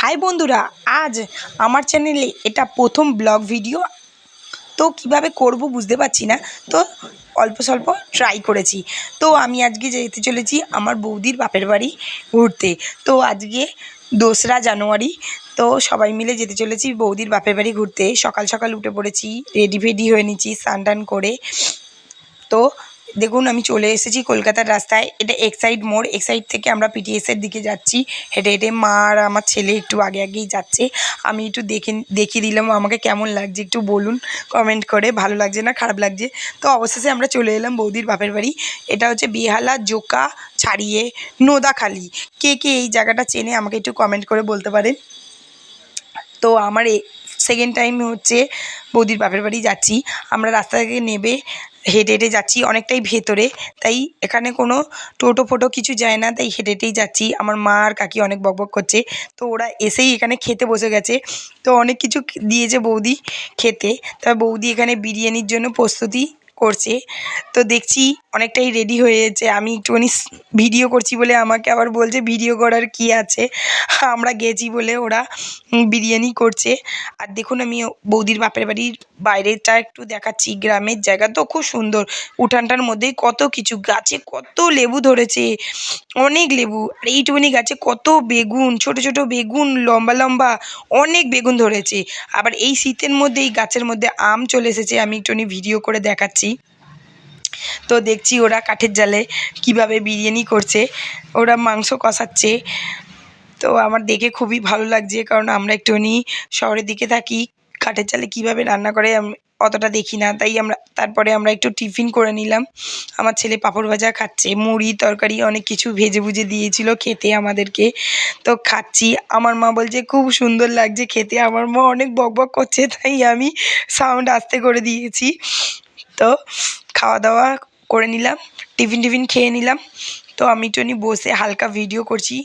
High বন্ধুরা, আজ আমার চ্যানেলে এটা প্রথম ব্লগ ভিডিও। তো কিভাবে করব বুঝতে পারছি না, তো অল্প স্বল্প ট্রাই করেছি। তো আমি আজকে যেতে চলেছি আমার বৌদির বাপের বাড়ি ঘুরতে। তো আজকে 2রা জানুয়ারি, তো সবাই মিলে যেতে চলেছি বৌদির বাপের বাড়ি ঘুরতে। সকাল সকাল উঠে পড়েছি, রেডি ফেডি হয়ে নিচ্ছি স্নান টান করে। তো দেখুন আমি চলে এসেছি কলকাতার রাস্তায়। এটা এক্সাইড মোড়, এক্সাইড থেকে আমরা পিটিএসের দিকে যাচ্ছি হেঁটে হেঁটে। মা আর আমার ছেলে একটু আগে আগেই যাচ্ছে। আমি একটু দেখিয়ে দিলাম আমাকে কেমন লাগছে, একটু বলুন কমেন্ট করে, ভালো লাগছে না খারাপ লাগছে। তো অবশেষে আমরা চলে এলাম বৌদির বাপের বাড়ি। এটা হচ্ছে বেহালা জোকা ছাড়িয়ে নোদাখালি। কে কে এই জায়গাটা চেনে আমাকে একটু কমেন্ট করে বলতে পারেন। তো আমার সেকেন্ড টাইম হচ্ছে বৌদির বাপের বাড়ি যাচ্ছি। আমরা রাস্তা থেকে নেবে হেঁটে হেঁটে যাচ্ছি, অনেকটাই ভেতরে, তাই এখানে কোনো টোটো ফোটো কিছু যায় না, তাই হেঁটে হেঁটেই যাচ্ছি। আমার মা আর কাকি অনেক বকবক করছে, তো ওরা এসেই এখানে খেতে বসে গেছে। তো অনেক কিছু দিয়েছে বৌদি খেতে। তবে বৌদি এখানে বিরিয়ানির জন্য প্রস্তুতি করছে। তো দেখছি অনেকটাই রেডি হয়েছে। আমি একটুখানি ভিডিও করছি বলে আমাকে আবার বলছে ভিডিও করার কি আছে, আমরা গেছি বলে ওরা বিরিয়ানি করছে। আর দেখুন আমি বৌদির বাপের বাড়ির বাইরেটা একটু দেখাচ্ছি। গ্রামের জায়গা তো খুব সুন্দর, উঠানটার মধ্যেই কত কিছু, গাছে কত লেবু ধরেছে, অনেক লেবু। আর এইটুকুনি গাছে কত বেগুন, ছোট ছোট বেগুন, লম্বা লম্বা অনেক বেগুন ধরেছে। আবার এই শীতের মধ্যে এই গাছের মধ্যে আম চলে এসেছে, আমি একটুখানি ভিডিও করে দেখাচ্ছি। তো দেখছি ওরা কাঠের জালে কিভাবে বিরিয়ানি করছে, ওরা মাংস কষাচ্ছে। তো আমার দেখে খুবই ভালো লাগছে, কারণ আমরা একটুখানি শহরের দিকে থাকি, কাঠের চালে কীভাবে রান্না করে অতটা দেখি না। তাই তারপরে আমরা একটু টিফিন করে নিলাম। আমার ছেলে পাঁপড় ভাজা খাচ্ছে, মুড়ি তরকারি অনেক কিছু ভেজে ভুজে দিয়েছিল খেতে আমাদেরকে। তো খাচ্ছি, আমার মা বলছে খুব সুন্দর লাগছে খেতে। আমার মা অনেক বকবক করছে, তাই আমি সাউন্ড আস্তে করে দিয়েছি। তো খাওয়া দাওয়া করে নিলাম, টিফিন খেয়ে নিলাম। তো আমি একটুখানি বসে হালকা ভিডিও করছি।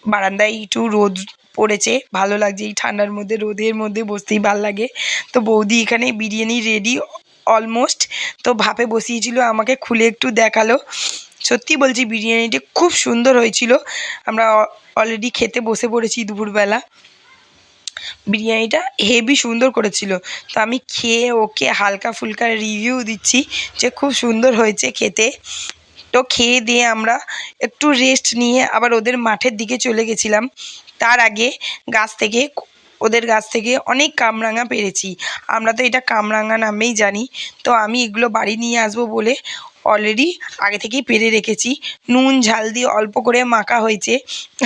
বারান্দায় একটু রোদ পড়েছে, ভালো লাগছে এই ঠান্ডার মধ্যে, রোদের মধ্যে বসতেই ভালো লাগে। তো বৌদি এখানে বিরিয়ানি রেডি অলমোস্ট। তো ভাপে বসিয়েছিল, আমাকে খুলে একটু দেখালো। সত্যি বলছি বিরিয়ানিটা খুব সুন্দর হয়েছিল। আমরা অলরেডি খেতে বসে পড়েছি দুপুরবেলা। বিরিয়ানিটা হেভি সুন্দর করেছিল। তো আমি খেয়ে ওকে হালকা ফুলকা রিভিউ দিচ্ছি যে খুব সুন্দর হয়েছে খেতে। তো খেয়ে দিয়ে আমরা একটু রেস্ট নিয়ে আবার ওদের মাঠের দিকে চলে গেছিলাম। তার আগে ওদের গাছ থেকে অনেক কামরাঙা পেরেছি। আমরা তো এটা কামরাঙা নামেই জানি। তো আমি এগুলো বাড়ি নিয়ে আসবো বলে অলরেডি আগে থেকেই পেরে রেখেছি। নুন ঝাল দিয়ে অল্প করে মাখা হয়েছে।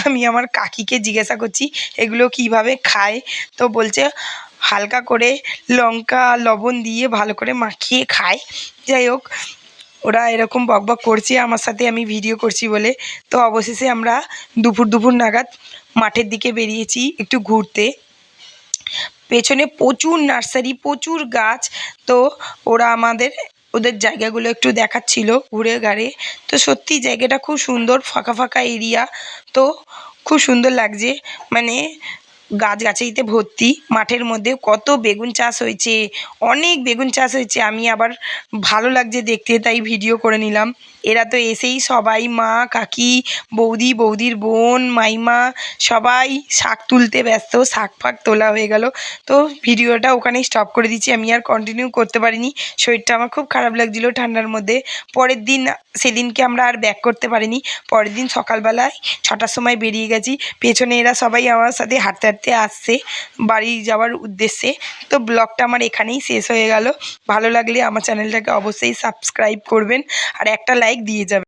আমি আমার কাকিকে জিজ্ঞাসা করছি এগুলো কিভাবে খায়, তো বলছে হালকা করে লঙ্কা লবণ দিয়ে ভালো করে মাখিয়ে খায়। যাই হোক, ওরা এরকম বকবক করছে আমার সাথে আমি ভিডিও করছি বলে। তো অবশেষে আমরা দুপুর নাগাদ মাঠের দিকে বেরিয়েছি একটু ঘুরতে। পেছনে প্রচুর নার্সারি, প্রচুর গাছ। তো ওরা ওদের জায়গাগুলো একটু দেখাচ্ছিল ঘুরে ঘাড়ে। তো সত্যি জায়গাটা খুব সুন্দর, ফাঁকা ফাঁকা এরিয়া। তো খুব সুন্দর লাগছে, মানে গাছগাছালিতে ভর্তি। মাঠের মধ্যে কত বেগুন চাষ হয়েছে, অনেক বেগুন চাষ হয়েছে। আমি আবার ভালো লাগছে দেখতে, তাই ভিডিও করে নিলাম। এরা তো এসেই সবাই, মা কাকি বৌদি, বৌদির বোন, মাইমা সবাই শাক তুলতে ব্যস্ত। শাক ফাক তোলা হয়ে গেল। তো ভিডিওটা ওখানেই স্টপ করে দিচ্ছি, আমি আর কন্টিনিউ করতে পারিনি। শরীরটা আমার খুব খারাপ লাগছিলো ঠান্ডার মধ্যে। পরের দিন সেদিনকে আমরা আর ব্যাক করতে পারিনি। পরের দিন সকালবেলায় 6টার সময় বেরিয়ে গেছি। পেছনে এরা সবাই আমার সাথে হাঁটতে হাঁটতে আসছে বাড়ি যাওয়ার উদ্দেশ্যে। তো ব্লগটা আমার এখানেই শেষ হয়ে গেল। ভালো লাগলে আমার চ্যানেলটাকে অবশ্যই সাবস্ক্রাইব করবেন আর একটা লাইক দিয়ে যাবেন।